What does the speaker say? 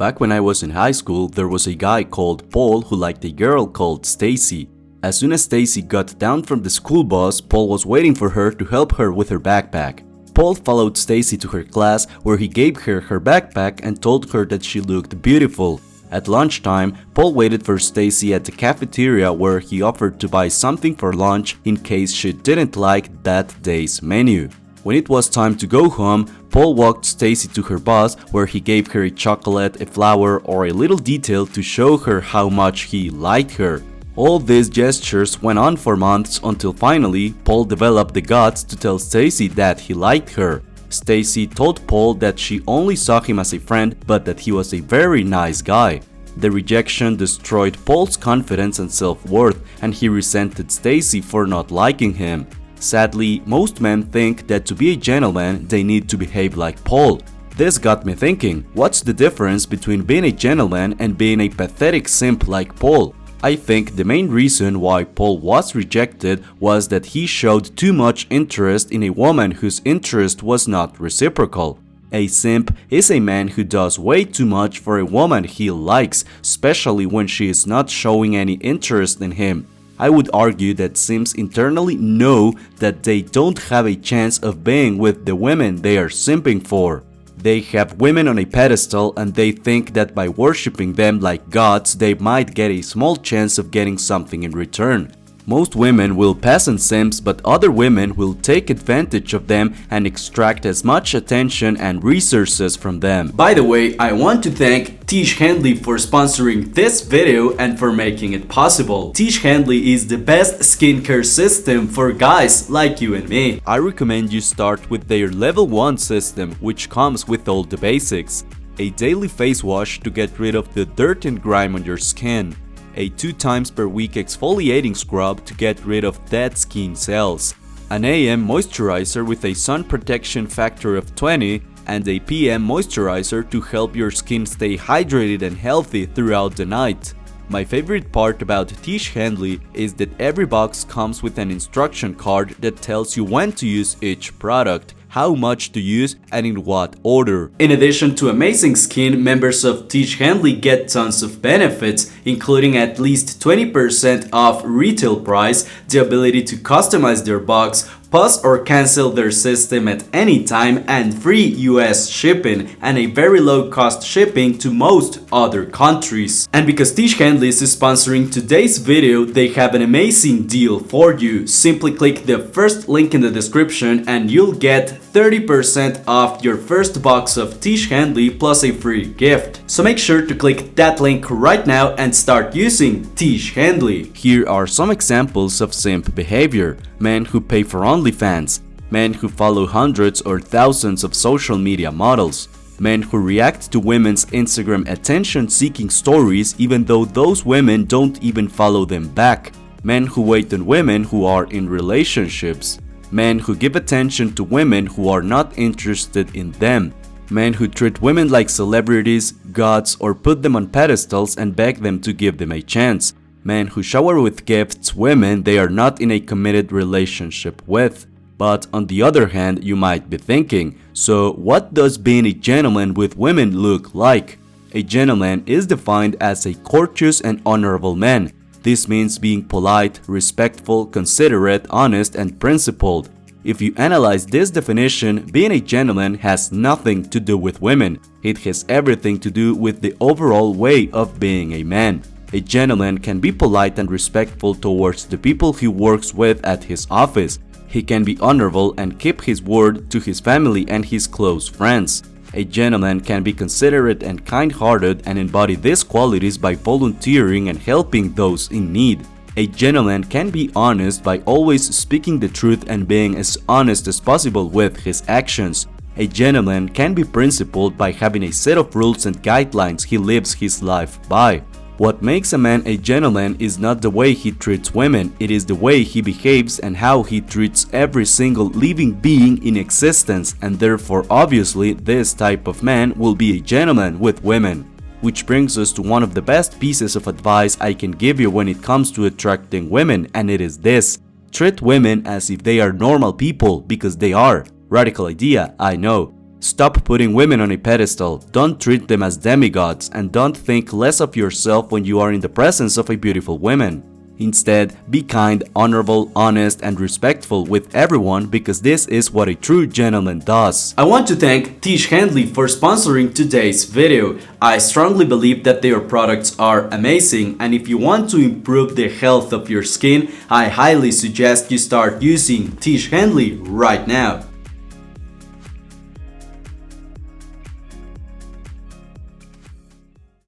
Back when I was in high school, there was a guy called Paul who liked a girl called Stacy. As soon as Stacy got down from the school bus, Paul was waiting for her to help her with her backpack. Paul followed Stacy to her class, where he gave her her backpack and told her that she looked beautiful. At lunchtime, Paul waited for Stacy at the cafeteria, where he offered to buy something for lunch in case she didn't like that day's menu. When it was time to go home, Paul walked Stacy to her bus, where he gave her a chocolate, a flower, or a little detail to show her how much he liked her. All these gestures went on for months until finally Paul developed the guts to tell Stacy that he liked her. Stacy told Paul that she only saw him as a friend, but that he was a very nice guy. The rejection destroyed Paul's confidence and self-worth, and he resented Stacy for not liking him. Sadly, most men think that to be a gentleman, they need to behave like Paul. This got me thinking, what's the difference between being a gentleman and being a pathetic simp like Paul? I think the main reason why Paul was rejected was that he showed too much interest in a woman whose interest was not reciprocal. A simp is a man who does way too much for a woman he likes, especially when she is not showing any interest in him. I would argue that simps internally know that they don't have a chance of being with the women they are simping for. They have women on a pedestal, and they think that by worshipping them like gods, they might get a small chance of getting something in return. Most women will pass on simps, but other women will take advantage of them and extract as much attention and resources from them. By the way, I want to thank Tish Henley for sponsoring this video and for making it possible. Tish Henley is the best skincare system for guys like you and me. I recommend you start with their level 1 system, which comes with all the basics. A daily face wash to get rid of the dirt and grime on your skin. A 2 times per week exfoliating scrub to get rid of dead skin cells, an AM moisturizer with a sun protection factor of 20, and a PM moisturizer to help your skin stay hydrated and healthy throughout the night. My favorite part about Tish Henley is that every box comes with an instruction card that tells you when to use each product, how much to use, and in what order. In addition to amazing skin, members of Tish Henley get tons of benefits, including at least 20% off retail price, the ability to customize their box, pause or cancel their system at any time, and free US shipping and a very low cost shipping to most other countries. And because Tish Henley is sponsoring today's video, they have an amazing deal for you. Simply click the first link in the description and you'll get 30% off your first box of Tish Henley plus a free gift. So make sure to click that link right now and start using Tish Henley. Here are some examples of simp behavior. Men who pay for OnlyFans, men who follow hundreds or thousands of social media models, men who react to women's Instagram attention-seeking stories even though those women don't even follow them back, men who wait on women who are in relationships, men who give attention to women who are not interested in them, men who treat women like celebrities, gods, or put them on pedestals and beg them to give them a chance, men who shower with gifts women they are not in a committed relationship with. But on the other hand, you might be thinking, so what does being a gentleman with women look like? A gentleman is defined as a courteous and honorable man. This means being polite, respectful, considerate, honest, and principled. If you analyze this definition, being a gentleman has nothing to do with women. It has everything to do with the overall way of being a man. A gentleman can be polite and respectful towards the people he works with at his office. He can be honorable and keep his word to his family and his close friends. A gentleman can be considerate and kind-hearted and embody these qualities by volunteering and helping those in need. A gentleman can be honest by always speaking the truth and being as honest as possible with his actions. A gentleman can be principled by having a set of rules and guidelines he lives his life by. What makes a man a gentleman is not the way he treats women, it is the way he behaves and how he treats every single living being in existence, and therefore obviously this type of man will be a gentleman with women. Which brings us to one of the best pieces of advice I can give you when it comes to attracting women, and it is this: treat women as if they are normal people, because they are. Radical idea, I know. Stop putting women on a pedestal, don't treat them as demigods, and don't think less of yourself when you are in the presence of a beautiful woman. Instead, be kind, honorable, honest, and respectful with everyone because this is what a true gentleman does. I want to thank Tish Henley for sponsoring today's video. I strongly believe that their products are amazing, and if you want to improve the health of your skin, I highly suggest you start using Tish Henley right now.